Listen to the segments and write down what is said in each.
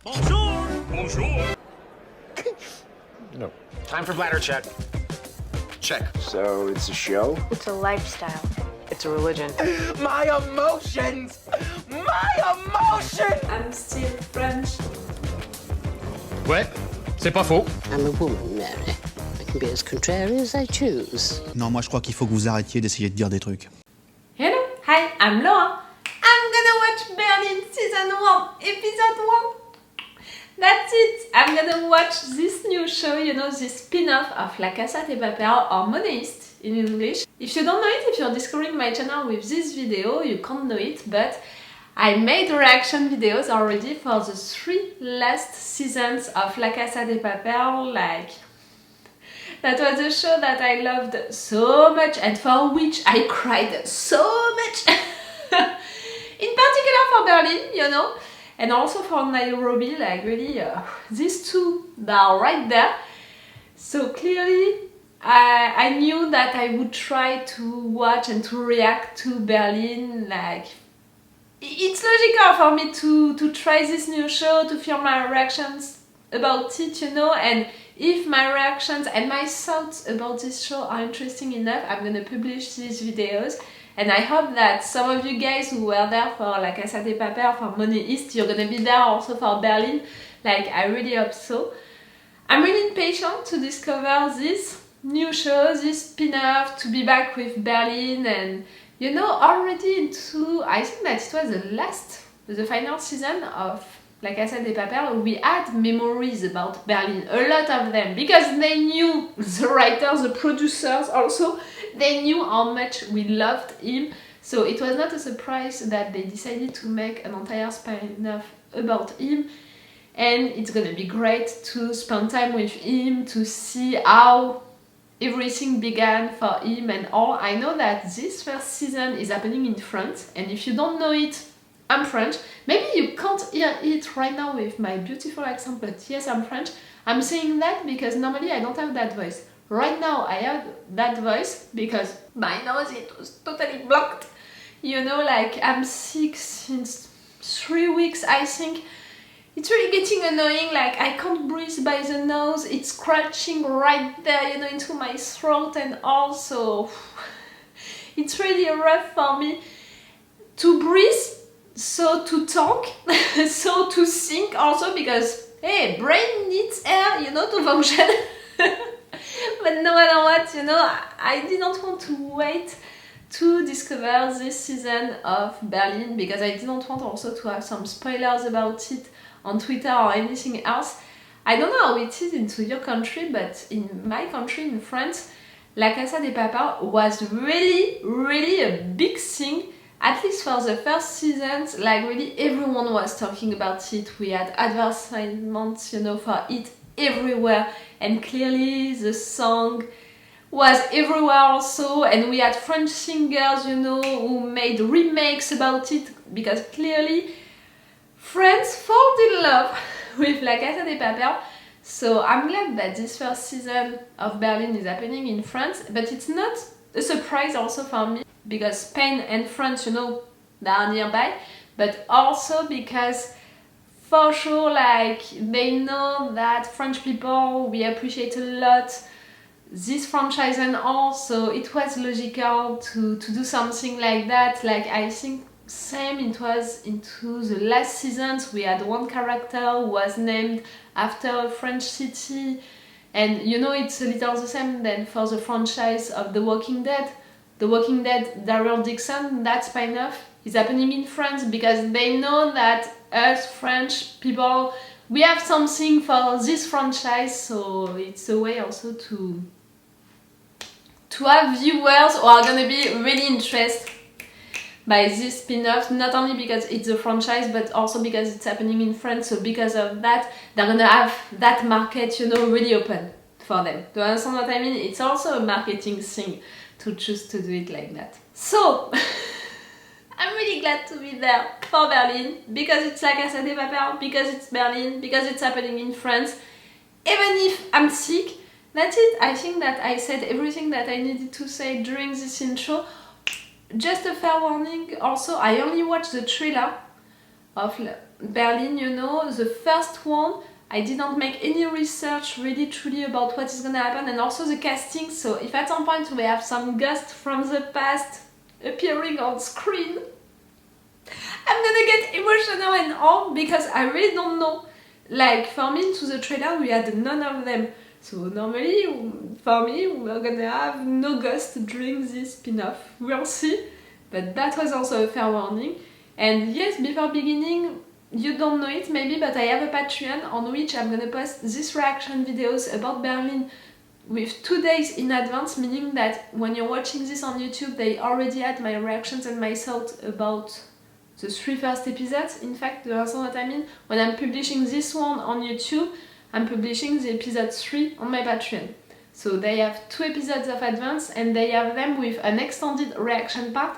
Bonjour! Bonjour! No. Time for bladder check. Check. So it's a show? It's a lifestyle. It's a religion. My emotions! My emotions! I'm still French. Ouais, c'est pas faux. I'm a woman, Mary. I can be as contrary as I choose. Non, moi je crois qu'il faut que vous arrêtiez d'essayer de dire des trucs. Hello, hi, I'm Laura. I'm gonna watch Berlin Season 1, Episode 1. That's it! I'm gonna watch this new show, you know, this spin-off of La Casa de Papel, or Heist in English. If you don't know it, if you're discovering my channel with this video, you can't know it, but I made reaction videos already for the 3 last seasons of La Casa de Papel. Like, that was a show that I loved so much and for which I cried so much. In particular for Berlin, you know, and also for Nairobi, like really, these two, they are right there. So clearly, I knew that I would try to watch and to react to Berlin. Like, it's logical for me to try this new show, to film my reactions about it, you know, and if my reactions and my thoughts about this show are interesting enough, I'm gonna publish these videos. And I hope that some of you guys who were there for La Casa de Papel, for Heist, you're gonna be there also for Berlin. Like, I really hope so. I'm really impatient to discover this new show, this spin-off, to be back with Berlin. And, you know, already into, I think that it was the final season of La Casa de Papel, we had memories about Berlin, a lot of them, because they knew, the writers, the producers also, they knew how much we loved him, so it was not a surprise that they decided to make an entire spin-off about him, and it's gonna be great to spend time with him, to see how everything began for him and all. I know that this first season is happening in France, and if you don't know it, I'm French. Maybe you can't hear it right now with my beautiful accent, but yes, I'm French. I'm saying that because normally I don't have that voice. Right now I have that voice because my nose, it was totally blocked. You know, like, I'm sick since 3 weeks, I think. It's really getting annoying, like I can't breathe by the nose, it's scratching right there, you know, into my throat, and also it's really rough for me to breathe, so to talk, so to think also, because, hey, brain needs air, you know, to function. But no matter what, you know, I didn't want to wait to discover this season of Berlin, because I didn't want also to have some spoilers about it on Twitter or anything else. I don't know how it is into your country, but in my country, in France, La Casa de Papel was really, really a big thing. At least for the first seasons, like really everyone was talking about it. We had advertisements, you know, for it everywhere, and clearly the song was everywhere also, and we had French singers, you know, who made remakes about it, because clearly France fall in love with La Casa de Papel. So I'm glad that this first season of Berlin is happening in France, but it's not a surprise also for me, because Spain and France, you know, they are nearby, but also because for sure, like, they know that French people, we appreciate a lot this franchise, and also it was logical to do something like that. Like, I think same it was into the last seasons, we had one character who was named after a French city, and you know, it's a little the same then for the franchise of The Walking Dead. The Walking Dead, Daryl Dixon, that spin-off is happening in France, because they know that us French people, we have something for this franchise, so it's a way also to have viewers who are gonna be really interested by this spin-off, not only because it's a franchise, but also because it's happening in France. So because of that, they're gonna have that market, you know, really open for them. Do you understand what I mean? It's also a marketing thing to choose to do it like that. So I'm really glad to be there for Berlin, because it's La Casa de Papel, because it's Berlin, because it's happening in France. Even if I'm sick, that's it. I think that I said everything that I needed to say during this intro. Just a fair warning also, I only watched the trailer of Berlin, you know, the first one, I didn't make any research really truly about what is gonna happen, and also the casting. So if at some point we have some ghosts from the past appearing on screen, I'm gonna get emotional and all, because I really don't know. Like, for me, into the trailer we had none of them. So normally, for me, we're gonna have no ghost during this spin-off. We'll see. But that was also a fair warning. And yes, before beginning, you don't know it maybe, but I have a Patreon on which I'm gonna post these reaction videos about Berlin with 2 days in advance, meaning that when you're watching this on YouTube, they already had my reactions and my thoughts about the 3 first episodes. In fact, that's what I mean. When I'm publishing this one on YouTube, I'm publishing the episode 3 on my Patreon. So they have 2 episodes of advance, and they have them with an extended reaction part.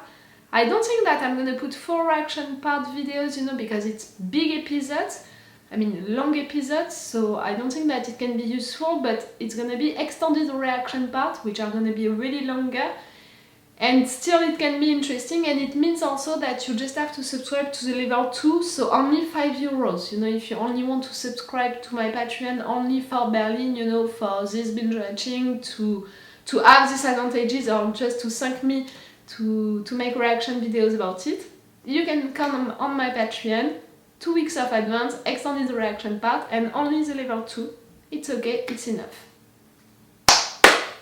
I don't think that I'm gonna put 4 reaction part videos, you know, because it's big episodes, I mean long episodes, so I don't think that it can be useful, but it's gonna be extended reaction part, which are gonna be really longer, and still it can be interesting. And it means also that you just have to subscribe to the level 2, so only €5, you know, if you only want to subscribe to my Patreon only for Berlin, you know, for this binge watching, to have these advantages, or just to thank me to make reaction videos about it, you can come on my Patreon, 2 weeks of advance, extended reaction part, and only the level 2. It's okay, it's enough.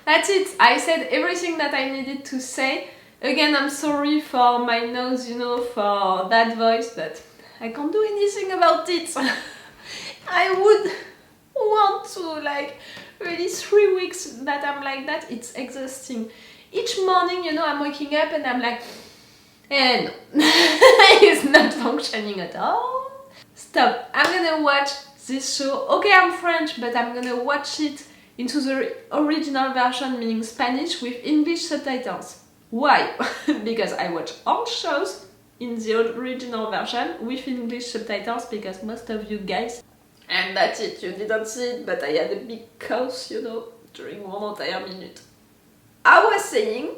That's it, I said everything that I needed to say. Again, I'm sorry for my nose, you know, for that voice, but I can't do anything about it. I would want to, like, really 3 weeks that I'm like that, it's exhausting. Each morning, you know, I'm waking up and I'm like, and it's not functioning at all. Stop, I'm gonna watch this show. Okay, I'm French, but I'm gonna watch it into the original version, meaning Spanish, with English subtitles. Why? Because I watch all shows in the original version with English subtitles, because most of you guys, and that's it, you didn't see it, but I had a big cough, you know, during 1 entire minute. I was saying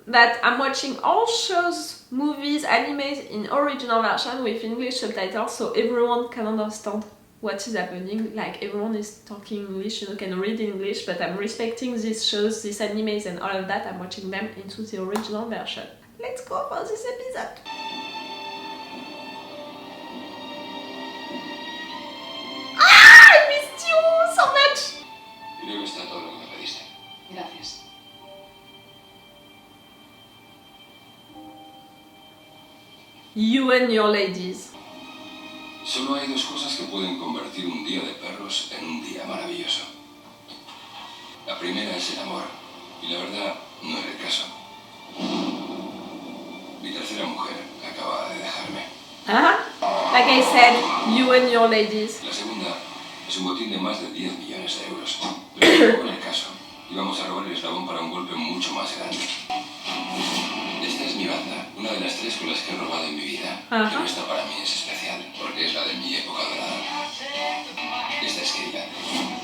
that I'm watching all shows, movies, animes in original version with English subtitles, so everyone can understand what is happening. Like, everyone is talking English, you know, can read English, but I'm respecting these shows, these animes and all of that. I'm watching them into the original version. Let's go for this episode. Ah, I missed you so much! Creo que está todo lo que me pediste. Gracias. You and your ladies. Solo hay 2 cosas que pueden convertir un día de perros en un día maravilloso. La primera es el amor, y la verdad no era el caso. Mi tercera mujer acaba de dejarme. Like I said, you and your ladies. La segunda es un botín de más de 10 millones de euros. Pero no era el caso. Íbamos a robar el eslabón para un golpe mucho más grande. Esta es mi banda, una de las 3 con las que he robado en mi vida. Pero esta para mí es especial, porque es la de mi época dorada. Esta es Keyla,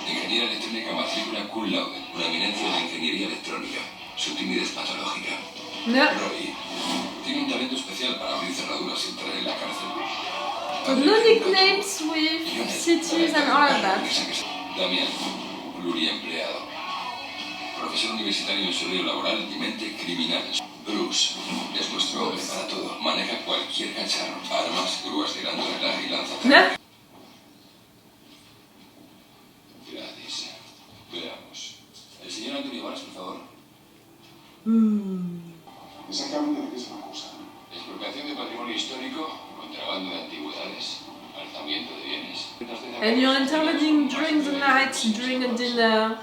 ingeniera electrónica matrícula cum laude, una eminencia de la ingeniería electrónica. Su timidez patológica. No. Roy tiene un talento especial para abrir cerraduras sin entrar en la cárcel. So no nicknames with cities and all of that. Damián, pluriempleado. Profesor universitario en seguridad laboral y mente criminal. Bruce es nuestro hombre para todo. Maneja cualquier cacharro. Armas, grúas de gran tonelaje y lanzatanques. Gratis. Veamos. El señor Antonio Varas, por favor. Exactamente de qué se me acusa. Expropiación de patrimonio histórico, contrabando de antigüedades, alzamiento de bienes. And you're intervening during the night, during a dinner,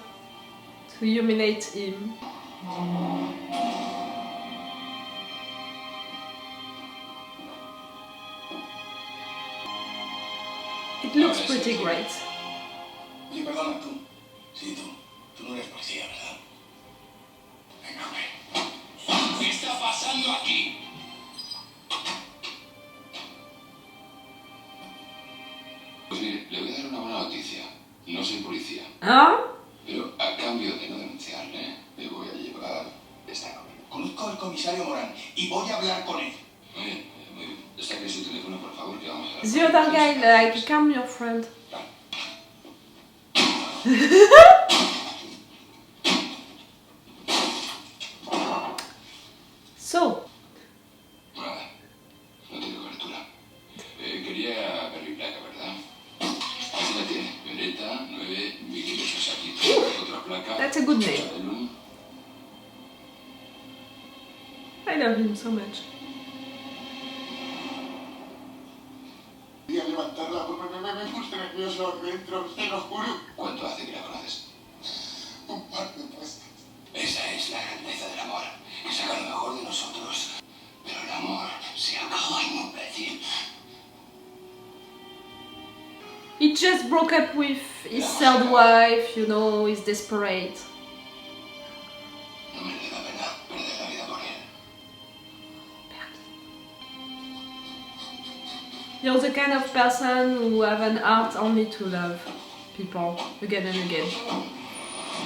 to humiliate him. It looks pretty great. Oye, perdona, tú. Sí, tú. Tú no eres policía, ¿verdad? Venga, hombre. ¿Qué está pasando aquí? Pues mire, le voy a dar una buena noticia. No soy policía. Pero a cambio de no denunciarle, le voy a llevar esta novela. Conozco al comisario Morán y voy a hablar con él. Muy bien, muy bien. Saque su teléfono, por favor, que vamos a... The other guy, like, calm your friend. So. Nada, no tiene cobertura. Quería ver mi placa, ¿verdad? Aquí la tiene. Violeta, 9, Vicky, aquí. Otra placa. That's a good name. I love him so much. Voy a levantarla porque me puse nervioso dentro, te lo juro. ¿Cuánto hace que la conoces? Un par de puestos. Esa es la grandeza del amor, que saca lo mejor de nosotros. Pero el amor se acaba en un imbécil. He just broke up with his third wife, you know, he's desperate. No merece la pena perder la vida por él. You're the kind of person who have an heart only to love people again and again.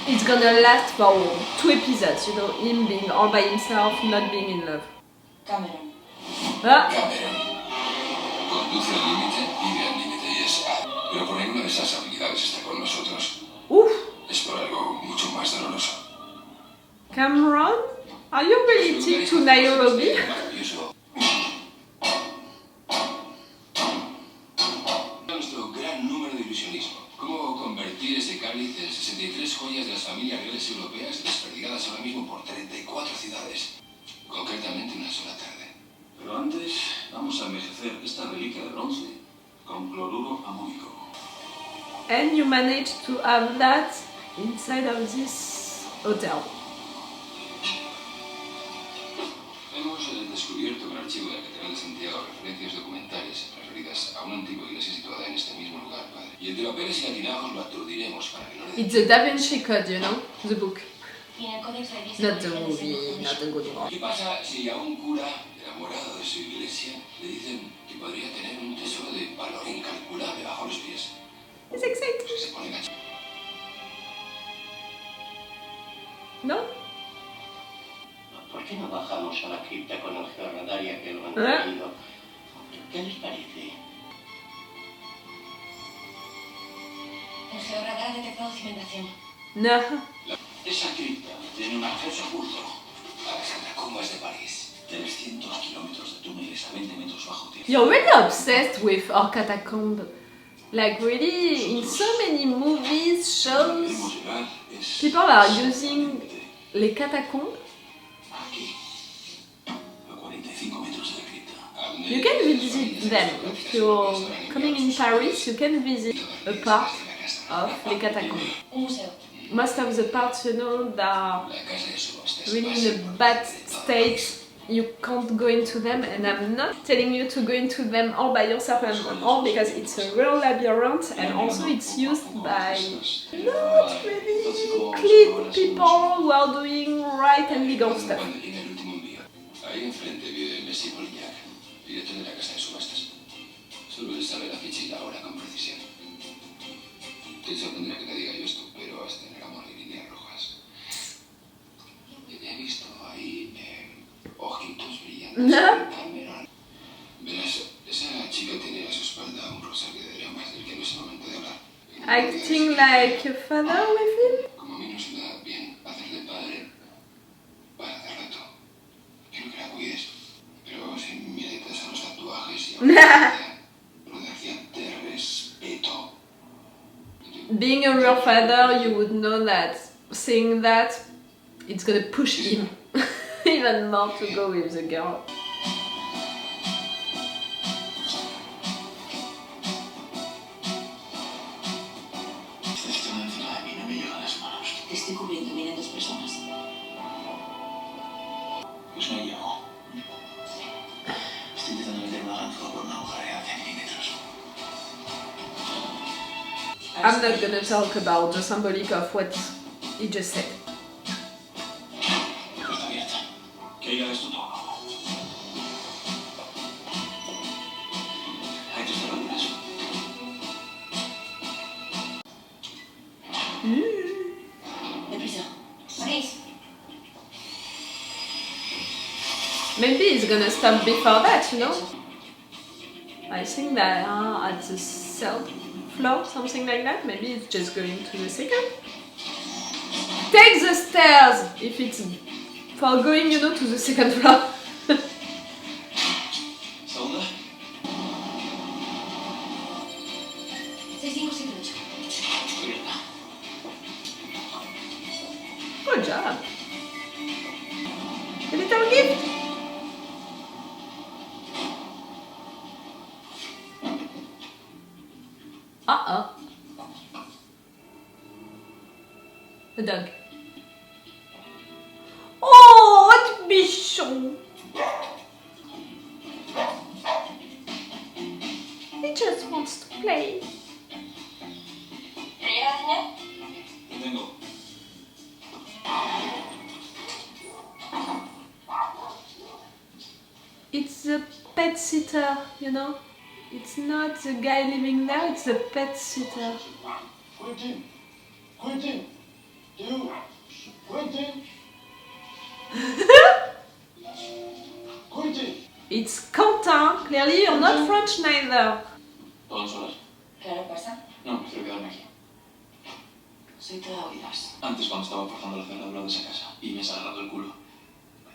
It's gonna last for 2 episodes, you know, him being all by himself, not being in love. Cameron. Ah, Cameron conduce al límite, vive al límite y es... Pero por ninguna de esas habilidades está con nosotros. oof. Es por algo mucho más doloroso. Cameron, are you related to Nairobi? Maravilloso. Nuestro gran número de ilusionismo. Cómo convertir ese cáliz en 63 joyas de las familias reales europeas desperdigadas ahora mismo por 34 ciudades. Concretamente una sola tarde. Pero antes vamos a envejecer esta reliquia de bronce con cloruro amónico. And you managed to have that inside of this hotel. Hemos descubierto en el archivo de la Catedral de Santiago referencias documentales referidas a una antigua iglesia situada en este mismo lugar, padre. Y entre papeles y latinajos lo aturdiremos para que no le... It's the Da Vinci Code, you know, the book. Tiene el códex revisado. Not the movie, not the good one. ¿Qué pasa si a un cura enamorado de su iglesia le dicen que podría tener un tesoro de valor incalculable bajo los pies? It's exciting. Pues se pone gancho. No? ¿Por qué no bajamos a la cripta con el georradar y aquel mantenido? ¿Qué les parece? El georradar ha detectado cimentación. No. Esa cripta tiene un acceso oculto A las catacumbas de París. 300 kilómetros de túneles a 20 metros bajo tierra. You're really obsessed with our catacomb. Like really, in so many movies, shows, Debemos llegar es... people are using les catacombs. Aquí, a 45 metros de la cripta. You can visit them. If you're coming in Paris, you can visit a part of les catacombs. Un museo. Most of the parts, you know, that are La casa de subastas. really in a bad state. You can't go into them, and I'm not telling you to go into them all by yourself and all, because it's a real labyrinth, and also it's used by not really clean people who are doing right and legal stuff. Cuando llega el último envío, ahí enfrente vive Messi Polillac, director de la casa de subastas. Solo él sabe la fecha y la hora con precisión. Te sorprenderá que te diga yo esto, pero hasta en el amor hay líneas rojas. He visto ahí ojitos brillantes. Cameron. Verás, esa chica tiene a su espalda un rosario de dramas del que no es el momento de hablar. Acting like a father with him? Como a mí no se me da bien hacer de padre para hace rato. Quiero que la cuides, pero sin miretas a los tatuajes y rodeación de respeto. Being a real father, you would know that saying that, it's gonna push him even more to go with the girl. Están encima de mí, no me llegan las manos. Te estoy cubriendo, vienen 2 personas. Pues no llego. Estoy intentando meter una ganzúa por una agujera de 10 milímetros. I'm not gonna talk about the symbolic of what he just said. Está abierta. Keyla, esto todo. Hay 3 cerraduras. Deprisa. París. Maybe he's gonna stop before that, you know? I think they are at the third floor, something like that. Maybe it's just going to the second. Take the stairs if it's for going, you know, to the second floor. ¿Segunda? 6578. Abierta. Good job. A little gift. Uh-oh. A dog. Oh, what bichon! He just wants to play. Tengo. It's the pet sitter, you know? It's not the guy living there, it's the pet sitter. Quentin! Quentin! You! Quentin! Quentin! It's Quentin. Clearly, you're not French neither. ¿Todo en solas? ¿Qué pasa? No, prefiero quedarme aquí. Soy toda oídos. Antes, cuando estaba forzando la cerradura de esa casa y me has agarrado el culo,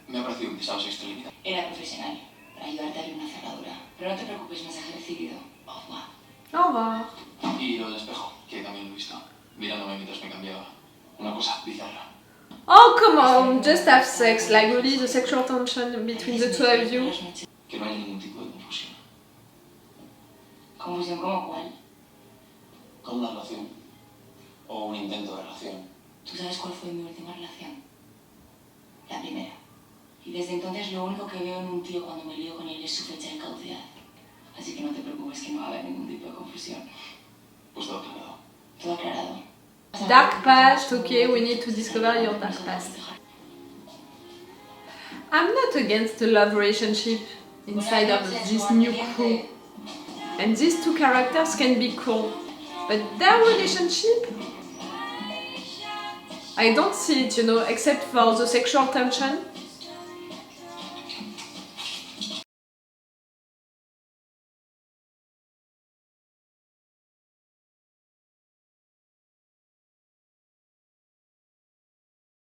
me ha parecido que te estabas extralimitando. Era profesional, para ayudarte a abrir una cerradura. Pero no te preocupes, mensaje recibido. Au revoir. Au revoir. Y lo del espejo, que también lo he visto, mirándome mientras me cambiaba. Una cosa bizarra. Oh, come on, just have sex, like really the sexual tension between the two of you. Que no haya ningún tipo de confusión. ¿Confusión como cuál? Con una relación. O un intento de relación. ¿Tú sabes cuál fue mi última relación? La primera. Y desde entonces lo único que veo en un tío cuando me lío con él es su fecha de caducidad. Así que no te preocupes que no va a haber ningún tipo de confusión. Pues todo aclarado. Todo aclarado. Dark past, okay, we need to discover your dark past. I'm not against the love relationship inside of this new crew. And these two characters can be cool. But their relationship, I don't see it, you know, except for the sexual tension.